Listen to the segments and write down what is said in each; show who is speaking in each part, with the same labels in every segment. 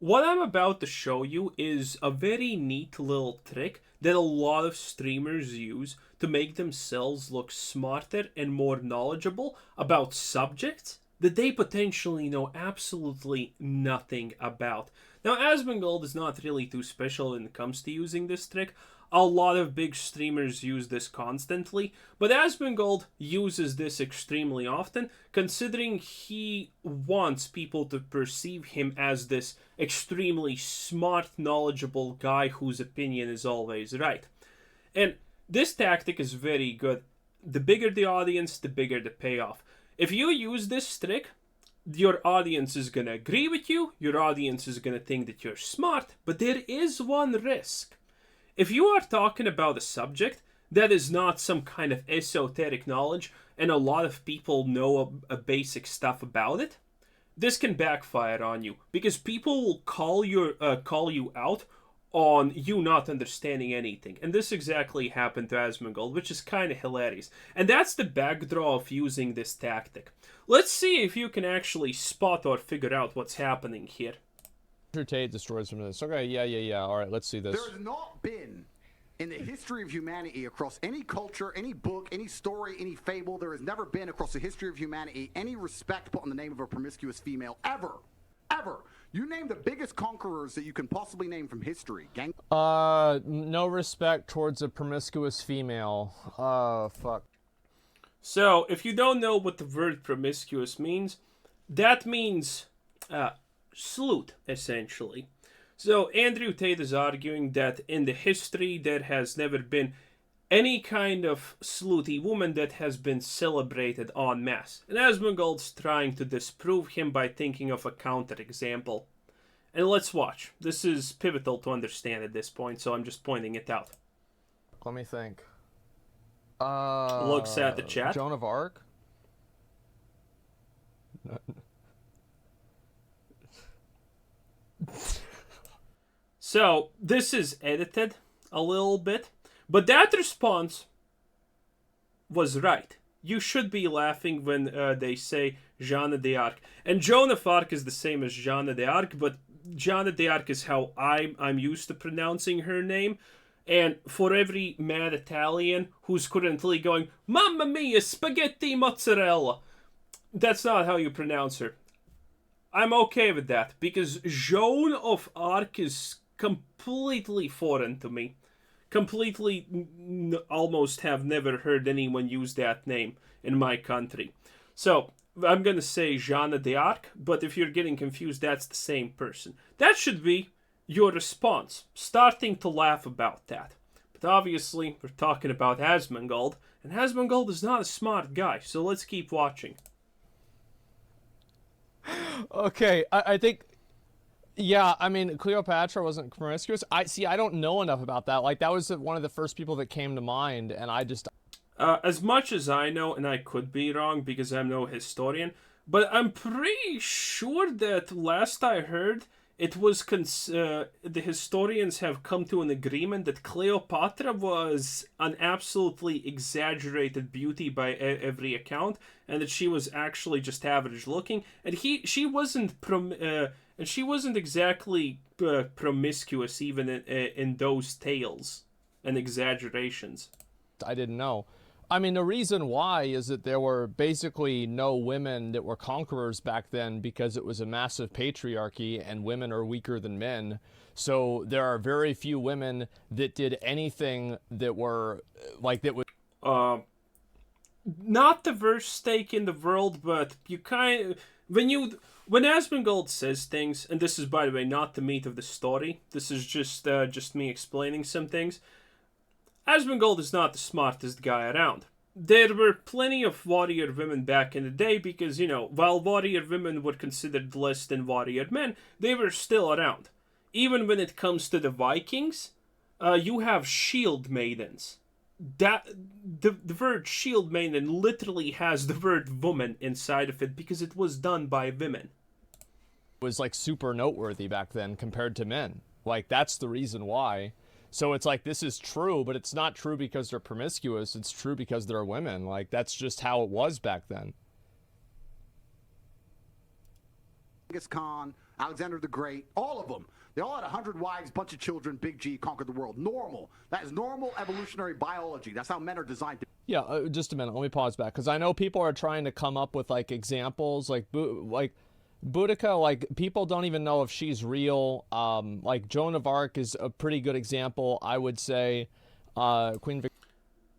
Speaker 1: What I'm about to show you is a very neat little trick that a lot of streamers use to make themselves look smarter and more knowledgeable about subjects that they potentially know absolutely nothing about. Now, Asmongold is not really too special when it comes to using this trick. A lot of big streamers use this constantly, but Asmongold uses this extremely often, considering he wants people to perceive him as this extremely smart, knowledgeable guy whose opinion is always right. And this tactic is very good. The bigger the audience, the bigger the payoff. If you use this trick, your audience is gonna agree with you, your audience is gonna think that you're smart, but there is one risk. If you are talking about a subject that is not some kind of esoteric knowledge and a lot of people know a basic stuff about it, this can backfire on you because people will call you out on you not understanding anything. And this exactly happened to Asmongold, which is kind of hilarious. And that's the backdraw of using this tactic. Let's see if you can actually spot or figure out what's happening here.
Speaker 2: Tate destroys from this. Okay, yeah. All right, let's see this.
Speaker 3: There has not been in the history of humanity across any culture, any book, any story, any fable, there has never been across the history of humanity any respect put on the name of a promiscuous female ever. Ever. You name the biggest conquerors that you can possibly name from history.
Speaker 2: No respect towards a promiscuous female. Fuck.
Speaker 1: So, if you don't know what the word promiscuous means, that means sloot, essentially. So Andrew Tate is arguing that in the history there has never been any kind of slutty woman that has been celebrated en masse. And Asmongold's trying to disprove him by thinking of a counterexample. And let's watch. This is pivotal to understand at this point, so I'm just pointing it out.
Speaker 2: Let me think.
Speaker 1: Looks at the chat.
Speaker 2: Joan of Arc?
Speaker 1: So, this is edited a little bit, but that response was right. You should be laughing when they say Jeanne d'Arc. And Joan of Arc is the same as Jeanne d'Arc, but Jeanne d'Arc is how I'm used to pronouncing her name. And for every mad Italian who's currently going, Mamma mia, spaghetti mozzarella, that's not how you pronounce her. I'm okay with that, because Joan of Arc is completely foreign to me. Completely almost have never heard anyone use that name in my country. So, I'm gonna say Jeanne d'Arc, but if you're getting confused, that's the same person. That should be your response, starting to laugh about that. But obviously, we're talking about Asmongold, and Asmongold is not a smart guy, so let's keep watching.
Speaker 2: Okay, I think... Yeah, I mean, Cleopatra wasn't promiscuous. I don't know enough about that. Like, that was one of the first people that came to mind, and I just...
Speaker 1: As much as I know, and I could be wrong because I'm no historian, but I'm pretty sure that last I heard, it was the historians have come to an agreement that Cleopatra was an absolutely exaggerated beauty by every account, and that she was actually just average looking, and she wasn't exactly promiscuous even in those tales and exaggerations.
Speaker 2: I didn't know. I mean, the reason why is that there were basically no women that were conquerors back then because it was a massive patriarchy and women are weaker than men. So there are very few women that did anything that were like that would.
Speaker 1: Not the worst stake in the world, but you kind of, when Asmongold says things, and this is, by the way, not the meat of the story. This is just me explaining some things. Asmongold is not the smartest guy around. There were plenty of warrior women back in the day because, while warrior women were considered less than warrior men, they were still around. Even when it comes to the Vikings, you have shield maidens. The word shield maiden literally has the word woman inside of it because it was done by women.
Speaker 2: It was like super noteworthy back then compared to men. Like, that's the reason why. So it's like, this is true, but it's not true because they're promiscuous. It's true because they're women. Like, that's just how it was back then.
Speaker 3: Genghis Khan, Alexander the Great, all of them. They all had 100 wives, bunch of children, big G, conquered the world. Normal. That is normal evolutionary biology. That's how men are designed to.
Speaker 2: Yeah, just a minute. Let me pause back because I know people are trying to come up with like examples, like Boudica. Like people don't even know if she's real. Like Joan of Arc is a pretty good example, I would say. Queen Victoria.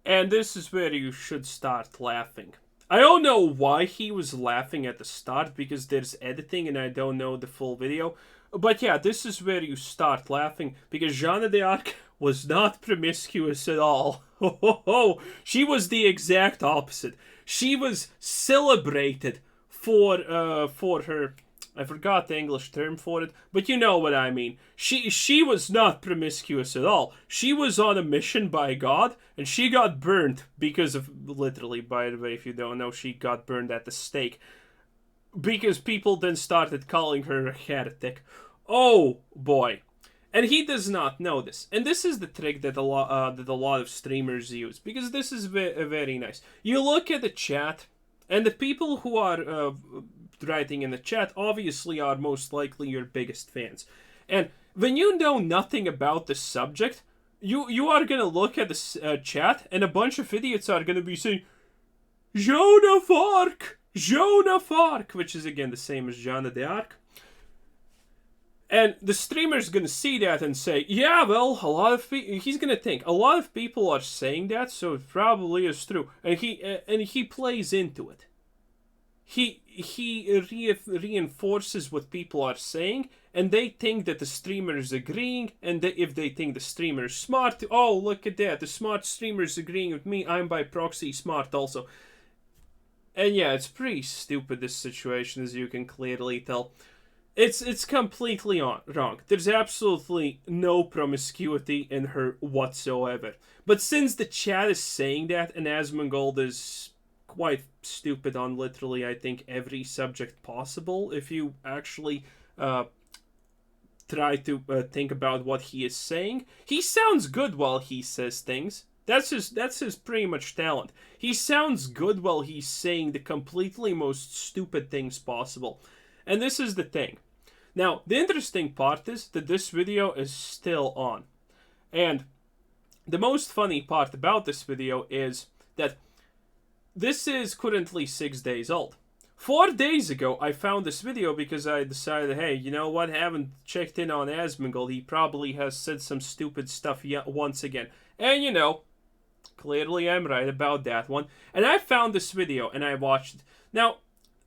Speaker 1: And this is where you should start laughing. I don't know why he was laughing at the start because there's editing and I don't know the full video. But yeah, this is where you start laughing because Jeanne d'Arc was not promiscuous at all. She was the exact opposite. She was celebrated for her. I forgot the English term for it, but you know what I mean. She was not promiscuous at all. She was on a mission by God, and she got burned because of, literally, by the way, if you don't know, she got burned at the stake. Because people then started calling her a heretic. Oh, boy. And he does not know this. And this is the trick that a lot of streamers use, because this is very nice. You look at the chat, and the people who are writing in the chat obviously are most likely your biggest fans. And when you know nothing about the subject, you are going to look at the chat and a bunch of idiots are going to be saying, Joan of Arc, Joan of Arc, which is again the same as Jeanne d'Arc. And the streamer's going to see that and say, yeah, well, he's going to think, a lot of people are saying that, so it probably is true. And he plays into it. He reinforces what people are saying, and they think that the streamer is agreeing, and if they think the streamer is smart, oh, look at that, the smart streamer is agreeing with me, I'm by proxy smart also. And yeah, it's pretty stupid, this situation, as you can clearly tell. It's completely wrong. There's absolutely no promiscuity in her whatsoever. But since the chat is saying that, and Asmongold is quite stupid on literally, I think, every subject possible, if you actually try to think about what he is saying. He sounds good while he says things. That's his pretty much talent. He sounds good while he's saying the completely most stupid things possible. And this is the thing. Now, the interesting part is that this video is still on. And the most funny part about this video is that this is currently 6 days old. 4 days ago, I found this video because I decided, hey, you know what, I haven't checked in on Asmongold. He probably has said some stupid stuff yet once again. And, you know, clearly I'm right about that one. And I found this video and I watched it. Now,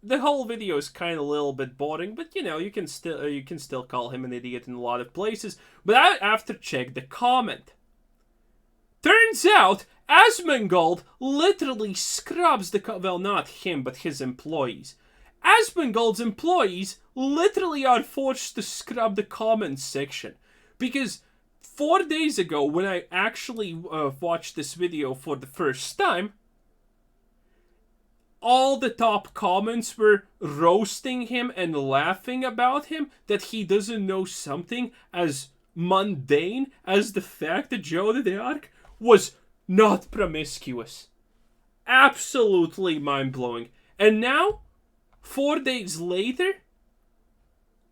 Speaker 1: the whole video is kind of a little bit boring, but you know, you can still call him an idiot in a lot of places. But I have to check the comment. Turns out, Asmongold literally scrubs the well, not him, but his employees. Asmongold's employees literally are forced to scrub the comments section. Because 4 days ago, when I actually watched this video for the first time, all the top comments were roasting him and laughing about him, that he doesn't know something as mundane as the fact that Joan d'Arc was not promiscuous. Absolutely mind-blowing. And now, 4 days later,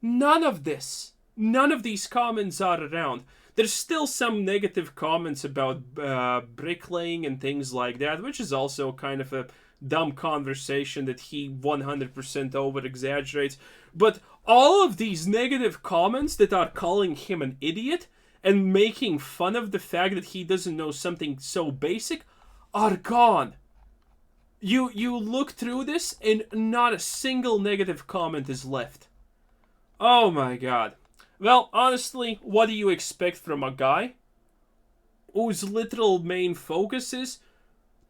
Speaker 1: none of these comments are around. There's still some negative comments about bricklaying and things like that, which is also kind of a dumb conversation that he 100% over-exaggerates. But all of these negative comments that are calling him an idiot and making fun of the fact that he doesn't know something so basic are gone. You look through this and not a single negative comment is left. Oh my god. Well, honestly, what do you expect from a guy whose literal main focus is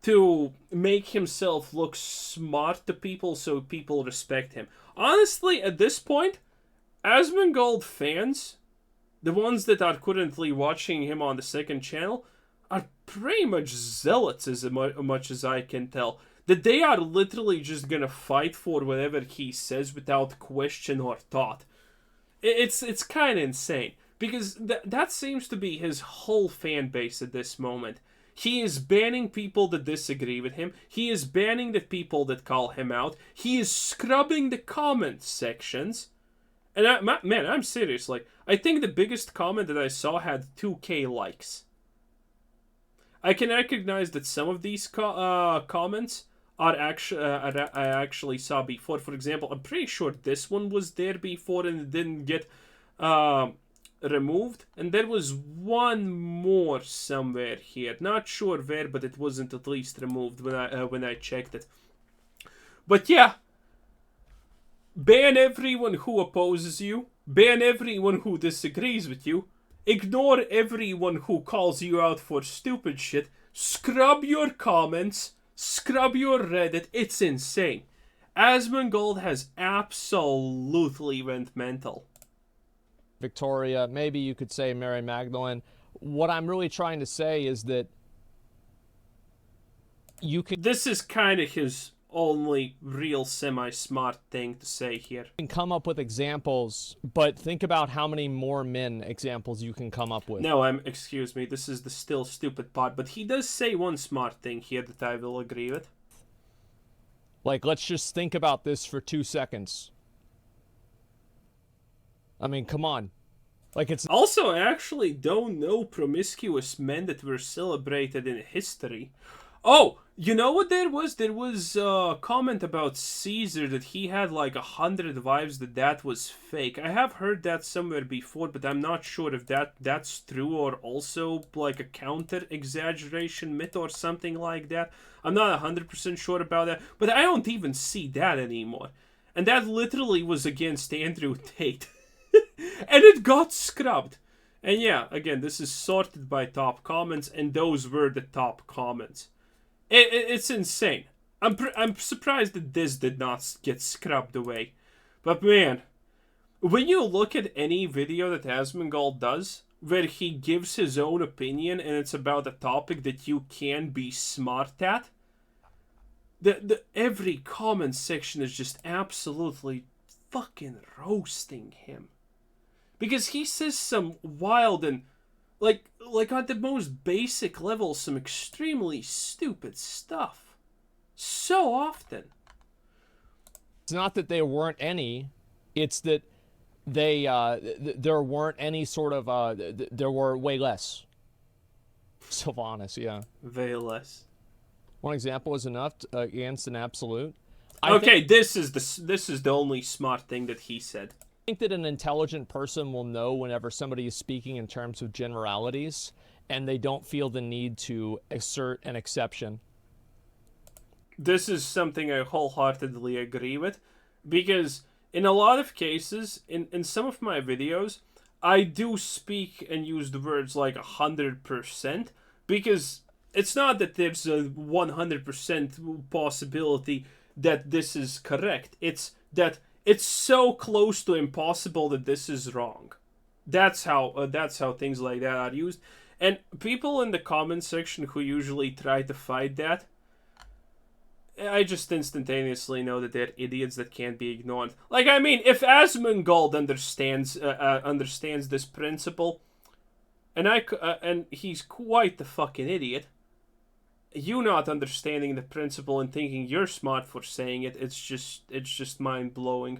Speaker 1: to make himself look smart to people so people respect him? Honestly, at this point, Asmongold fans, the ones that are currently watching him on the second channel, are pretty much zealots as much as I can tell. That they are literally just gonna fight for whatever he says without question or thought. It's kind of insane. Because that seems to be his whole fan base at this moment. He is banning people that disagree with him. He is banning the people that call him out. He is scrubbing the comment sections. And man, I'm serious. Like, I think the biggest comment that I saw had 2K likes. I can recognize that some of these comments are actually I actually saw before. For example, I'm pretty sure this one was there before and it didn't get removed. And there was one more somewhere here. Not sure where, but it wasn't at least removed when I checked it. But yeah, ban everyone who opposes you. Ban everyone who disagrees with you. Ignore everyone who calls you out for stupid shit. Scrub your comments. Scrub your Reddit. It's insane. Asmongold has absolutely went mental.
Speaker 2: Victoria, maybe you could say Mary Magdalene. What I'm really trying to say is that you can...
Speaker 1: This is kind of his only real semi-smart thing to say here.
Speaker 2: You can come up with examples, but think about how many more men examples you can come up with.
Speaker 1: No, excuse me, this is the still stupid part, but he does say one smart thing here that I will agree with.
Speaker 2: Like, let's just think about this for 2 seconds. I mean, come on. Like, it's...
Speaker 1: Also, I actually don't know promiscuous men that were celebrated in history. Oh, you know what there was? There was a comment about Caesar that he had like 100 wives, that was fake. I have heard that somewhere before, but I'm not sure if that's true or also like a counter-exaggeration myth or something like that. I'm not 100% sure about that, but I don't even see that anymore. And that literally was against Andrew Tate. And it got scrubbed. And yeah, again, this is sorted by top comments, and those were the top comments. It's insane. I'm surprised that this did not get scrubbed away. But man, when you look at any video that Asmongold does, where he gives his own opinion and it's about a topic that you can be smart at, every comment section is just absolutely fucking roasting him. Because he says some wild and like on the most basic level, some extremely stupid stuff. So often.
Speaker 2: It's not that there weren't any. It's that they there weren't any sort of there were way less. Sylvanas, yeah.
Speaker 1: Way less.
Speaker 2: One example is enough against an absolute.
Speaker 1: Okay, this is the only smart thing that he said.
Speaker 2: I think that an intelligent person will know whenever somebody is speaking in terms of generalities and they don't feel the need to assert an exception.
Speaker 1: This is something I wholeheartedly agree with, because in a lot of cases, in some of my videos, I do speak and use the words like 100%, because it's not that there's a 100% possibility that this is correct. It's that it's so close to impossible that this is wrong. That's how things like that are used. And people in the comment section who usually try to fight that, I just instantaneously know that they're idiots that can't be ignored. Like, I mean, if Asmongold understands this principle, and he's quite the fucking idiot, you not understanding the principle and thinking you're smart for saying it, it's just mind-blowing.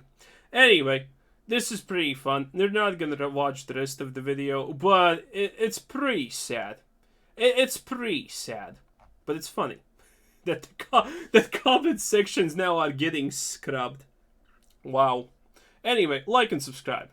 Speaker 1: Anyway, this is pretty fun. They're not gonna watch the rest of the video, but it's pretty sad. It's pretty sad, but it's funny that that comment sections now are getting scrubbed. Wow. Anyway, like and subscribe.